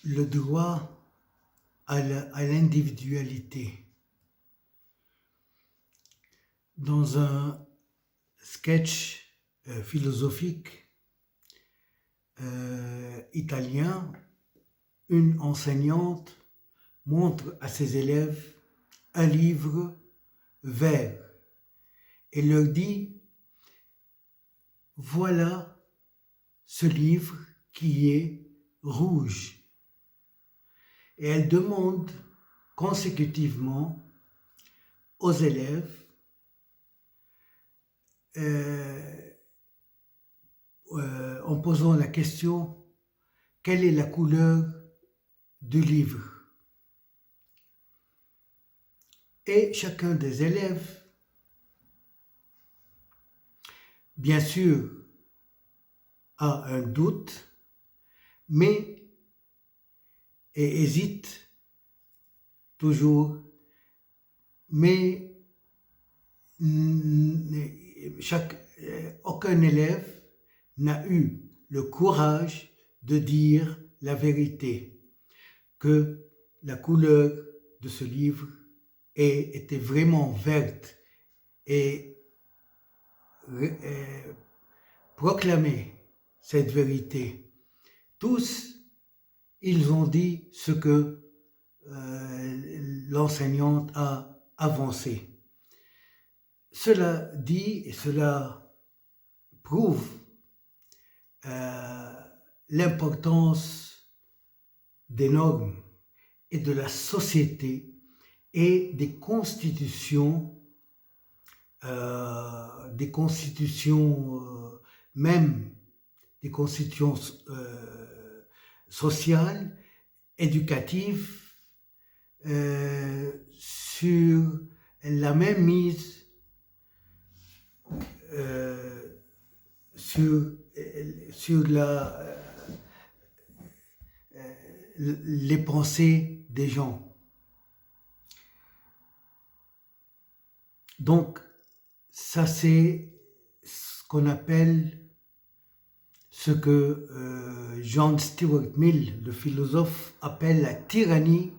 le droit à l'individualité. Dans un sketch philosophique italien, une enseignante montre à ses élèves un livre vert et leur dit: voilà ce livre qui est rouge. Et elle demande consécutivement aux élèves en posant la question: quelle est la couleur du livre? Et chacun des élèves, bien sûr, a un doute, mais et hésite toujours, mais aucun élève n'a eu le courage de dire la vérité, que la couleur de ce livre était vraiment verte et proclamer cette vérité. Tous, ils ont dit ce que l'enseignante a avancé. Cela dit et cela prouve l'importance des normes et de la société et des constitutions, même des constitutions sociales, éducatives, sur la même mise sur les pensées des gens. Donc, ça c'est ce qu'on appelle, ce que John Stuart Mill, le philosophe, appelle la tyrannie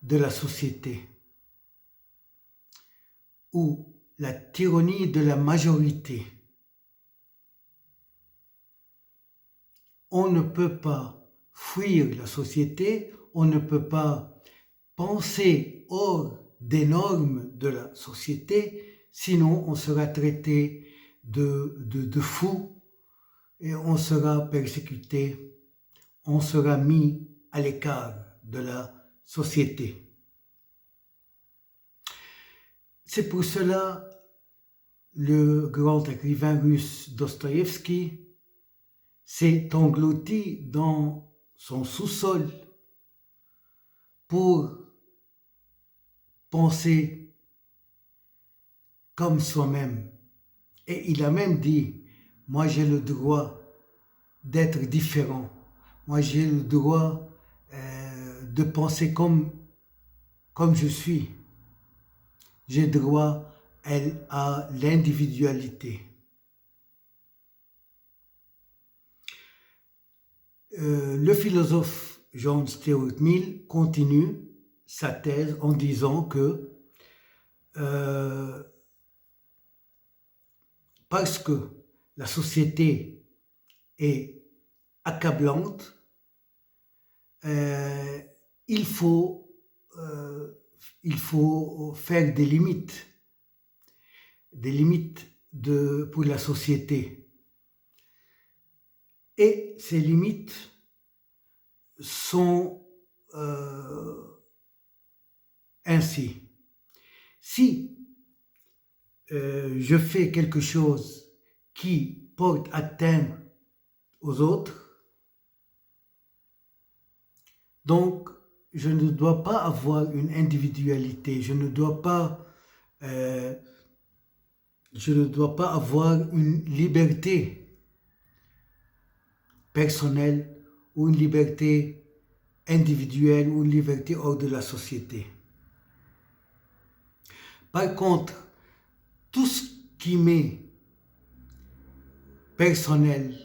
de la société, ou la tyrannie de la majorité. On ne peut pas fuir la société, on ne peut pas penser hors des normes de la société, sinon on sera traité de fou et on sera persécuté, on sera mis à l'écart de la société. C'est pour cela le grand écrivain russe Dostoïevski s'est englouti dans son sous-sol pour penser comme soi-même. Et il a même dit: moi j'ai le droit d'être différent, moi j'ai le droit de penser comme je suis, j'ai droit à l'individualité. Le philosophe John Stuart Mill continue sa thèse en disant que parce que la société est accablante, il faut faire des limites pour la société. Et ces limites sont ainsi. Si je fais quelque chose qui porte atteinte aux autres, donc je ne dois pas avoir une individualité, je ne dois pas avoir une liberté personnelle ou une liberté individuelle ou une liberté hors de la société. Par contre, tout ce qui m'est personnel,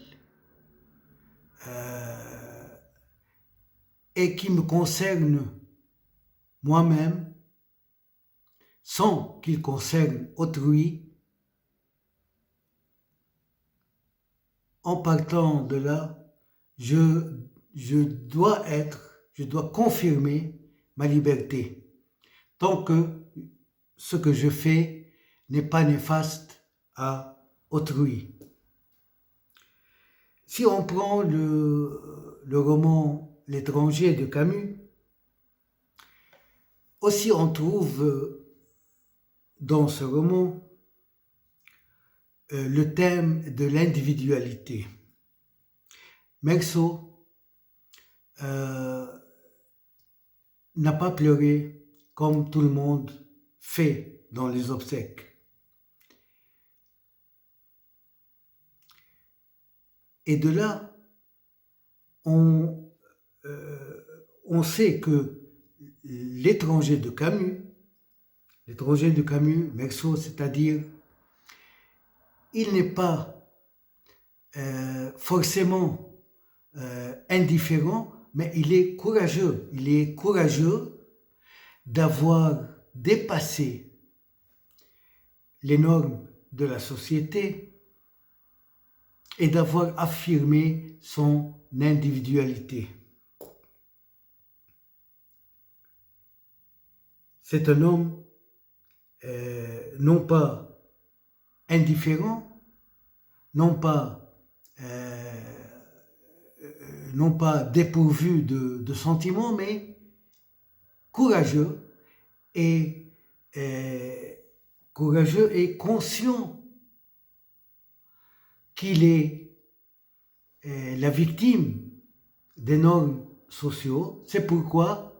et qui me concerne moi-même, sans qu'il concerne autrui. En partant de là, je dois confirmer ma liberté, tant que ce que je fais n'est pas néfaste à autrui. Si on prend le roman L'étranger de Camus, aussi on trouve dans ce roman le thème de l'individualité. Meursault n'a pas pleuré comme tout le monde fait dans les obsèques. Et de là, on sait que l'étranger de Camus, Meursault, c'est-à-dire, il n'est pas forcément indifférent, mais il est courageux. Il est courageux d'avoir dépassé les normes de la société et d'avoir affirmé son individualité. C'est un homme non pas indifférent, non pas dépourvu de sentiments, mais courageux et conscient qu'il est la victime des normes sociaux. C'est pourquoi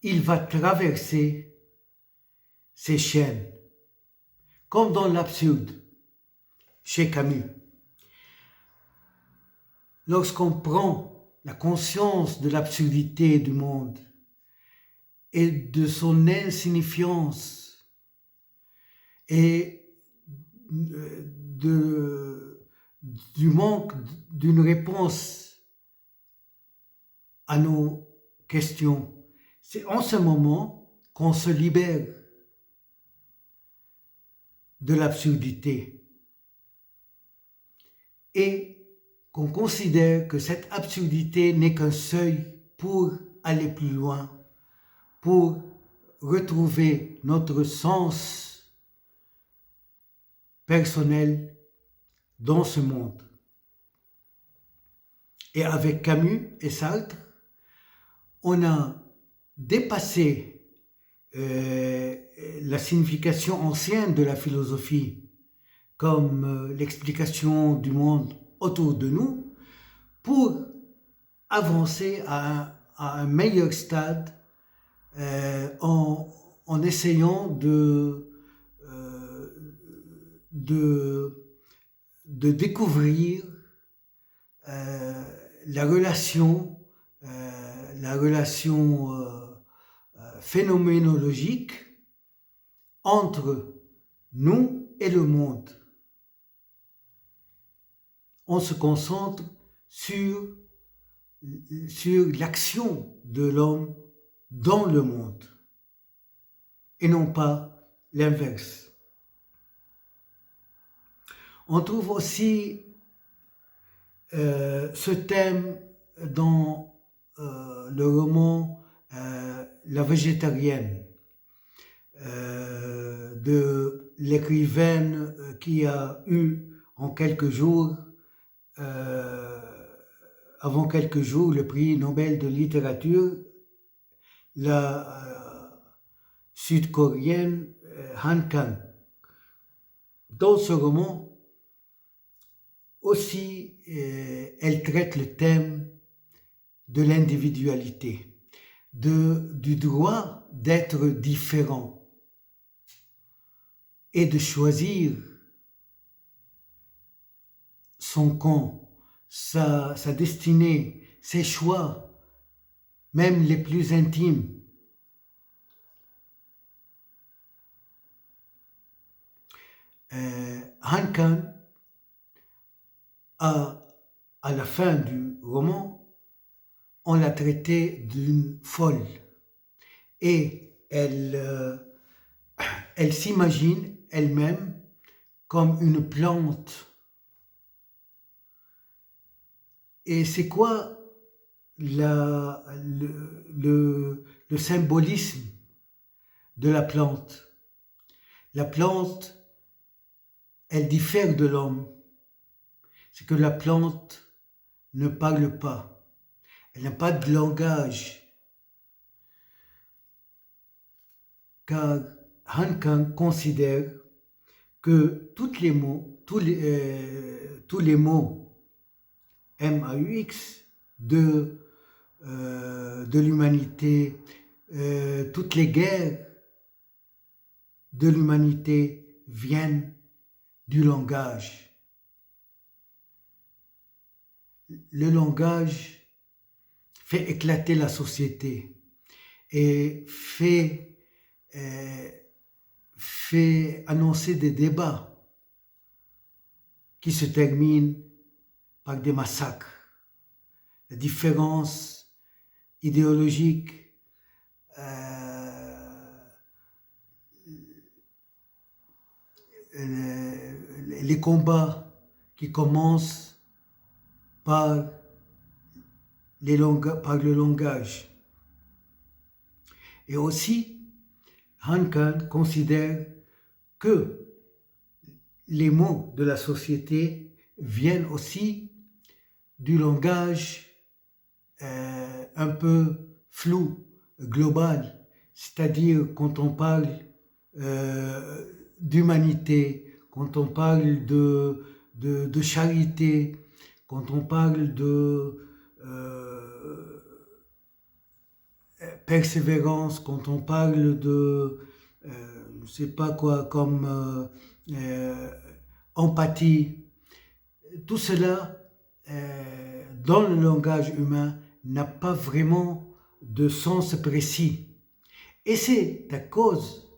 il va traverser ces chaînes, comme dans l'absurde, chez Camus. Lorsqu'on prend la conscience de l'absurdité du monde et de son insignifiance et du manque d'une réponse à nos questions, c'est en ce moment qu'on se libère de l'absurdité et qu'on considère que cette absurdité n'est qu'un seuil pour aller plus loin, pour retrouver notre sens personnel dans ce monde. Et avec Camus et Sartre, on a dépassé la signification ancienne de la philosophie comme l'explication du monde autour de nous pour avancer à un meilleur stade en essayant de découvrir la relation phénoménologique entre nous et le monde. On se concentre sur l'action de l'homme dans le monde et non pas l'inverse. On trouve aussi ce thème dans le roman La végétarienne de l'écrivaine qui a eu avant quelques jours le prix Nobel de littérature, la sud-coréenne Han Kang. Dans ce roman aussi, elle traite le thème de l'individualité, du droit d'être différent et de choisir son camp, sa destinée, ses choix, même les plus intimes. Han Kang à la fin du roman, on l'a traitée d'une folle. Et elle s'imagine elle-même comme une plante. Et c'est quoi le symbolisme de la plante? La plante, elle diffère de l'homme. C'est que la plante ne parle pas. Elle n'a pas de langage. Car Han Kang considère que tous les mots MAUX de l'humanité, toutes les guerres de l'humanité viennent du langage. Le langage fait éclater la société et fait annoncer des débats qui se terminent par des massacres. La différence idéologique, les combats qui commencent par le langage. Et aussi, Han Kang considère que les mots de la société viennent aussi du langage un peu flou, global, c'est-à-dire quand on parle d'humanité, quand on parle de charité, quand on parle de persévérance, quand on parle de, je ne sais pas quoi, comme empathie, tout cela, dans le langage humain, n'a pas vraiment de sens précis. Et c'est à cause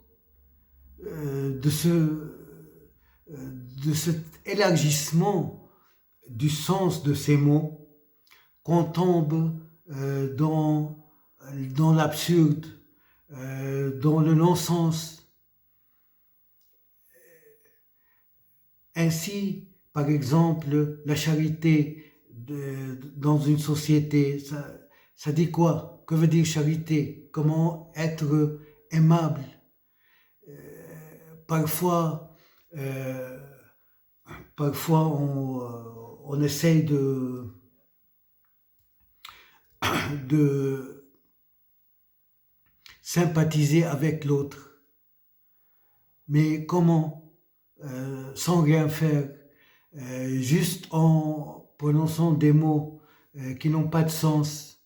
de cet élargissement du sens de ces mots qu'on tombe dans l'absurde, dans le non-sens. Ainsi, par exemple, la charité dans une société, ça dit quoi? Que veut dire charité? Comment être aimable? Parfois, on essaye de sympathiser avec l'autre. Mais comment? Sans rien faire, juste en prononçant des mots qui n'ont pas de sens,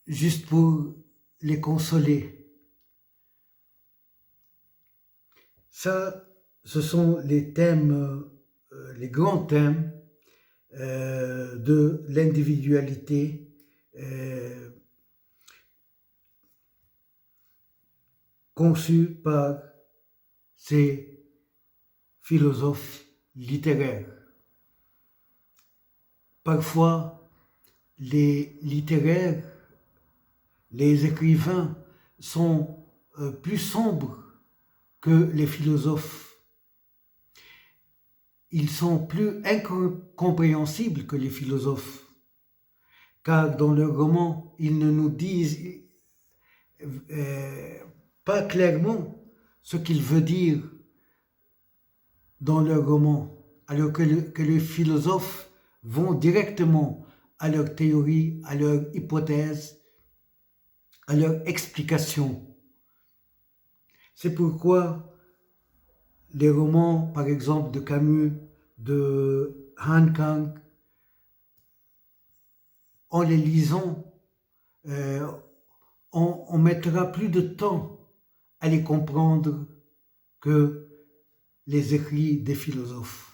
juste pour les consoler. Ça, ce sont les thèmes, les grands thèmes de l'individualité conçus par ces philosophes littéraires. Parfois, les littéraires, les écrivains sont plus sombres que les philosophes. Ils sont plus incompréhensibles que les philosophes, car dans leurs romans, ils ne nous disent pas clairement ce qu'il veut dire dans leurs romans, alors que les philosophes vont directement à leur théorie, à leur hypothèse, à leur explication. C'est pourquoi les romans, par exemple, de Camus, de Han Kang, en les lisant, on mettra plus de temps à les comprendre que les écrits des philosophes.